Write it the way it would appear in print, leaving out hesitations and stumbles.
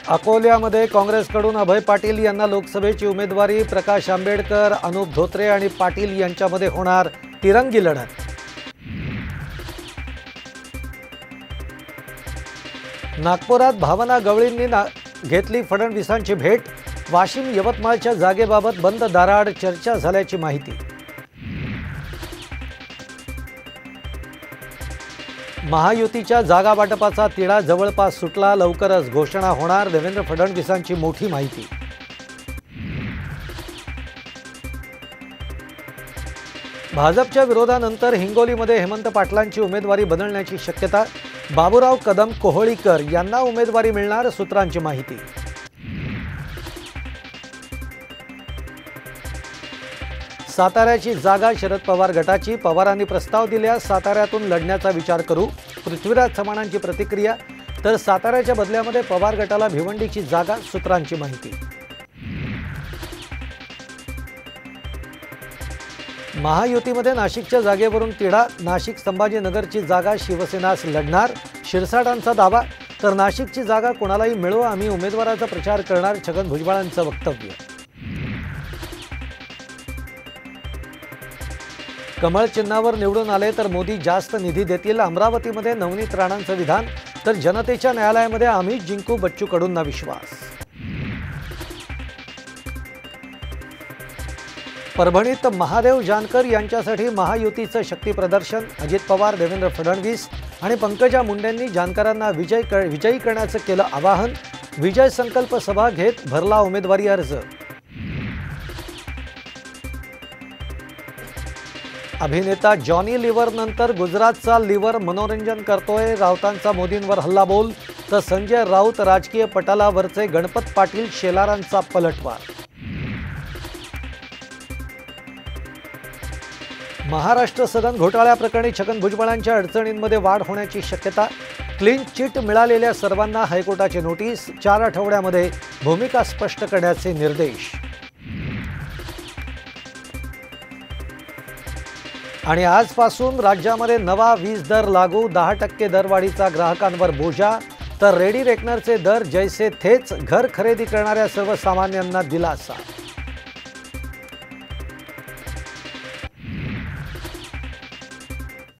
अकोल्यामध्ये काँग्रेसकडून अभय पाटील यांना लोकसभेची उमेदवारी, प्रकाश आंबेडकर, अनूप धोत्रे आणि पाटील यांच्यामध्ये होणार तिरंगी लढत। नागपुरात भावना गवळींनी घेतली फडणवीसांची भेट, वाशिम यवतमाळच्या जागेबाबत बंद दाराआड चर्चा झाल्याची माहिती। महायुतीच्या जागा वाटपाचा तिढा जवळपास सुटला, लवकरच घोषणा होणार, देवेंद्र फडणवीसांची मोठी माहिती। भाजपच्या विरोधानंतर हिंगोलीमध्ये हेमंत पाटलांची उमेदवारी बदलण्याची शक्यता, बाबूराव कदम कोहळीकर यांना उमेदवारी मिळणार, सूत्रांची माहिती। साताऱ्याची जागा शरद पवार गटाची, पवारांनी प्रस्ताव दिल्यास साताऱ्यातून लढण्याचा विचार करू, पृथ्वीराज चव्हाणांची प्रतिक्रिया, तर साताऱ्याच्या बदल्यामध्ये पवार गटाला भिवंडीची जागा, सूत्रांची माहिती। महायुतीमध्ये नाशिकच्या जागेवरून तिढा, नाशिक संभाजीनगरची जागा शिवसेनाच लढणार, शिरसाटांचा दावा, तर नाशिकची जागा कोणालाही मिळो, आम्ही उमेदवाराचा प्रचार करणार, छगन भुजबळांचं वक्तव्य। कमळ चिन्हावर निवडून आले तर मोदी जास्त निधी देतील, अमरावतीमध्ये नवनीत राणांचं विधान, तर जनतेच्या न्यायालयामध्ये आम्हीच जिंकू, बच्चू कडूंना विश्वास। परभणीत महादेव जानकर यांच्यासाठी महायुतीचं शक्ती प्रदर्शन, अजित पवार, देवेंद्र फडणवीस आणि पंकजा मुंडेंनी जानकरांना विजयी करण्याचं केलं आवाहन, विजय संकल्प सभा घेत भरला उमेदवारी अर्ज। अभिनेता जॉनी लिव्हर नंतर गुजरातचा लिव्हर मनोरंजन करतोय, राऊतांचा मोदींवर हल्लाबोल, तर संजय राऊत राजकीय पटलावरचे गणपत पाटील शेलारांचा पलटवार। महाराष्ट्र सदन घोटाळ्याप्रकरणी छगन भुजबळांच्या अडचणींमध्ये वाढ होण्याची शक्यता, क्लीन चिट मिळालेल्या सर्वांना हायकोर्टाची नोटीस, 4 आठवड्यामध्ये भूमिका स्पष्ट करण्याचे निर्देश। आणि आजपासून राज्यामध्ये नवा वीज दर लागू, 10% दरवाढीचा ग्राहकांवर बोजा, तर रेडी रेकनरचे दर जैसे थेच, घर खरेदी करणाऱ्या सर्वसामान्यांना दिलासा।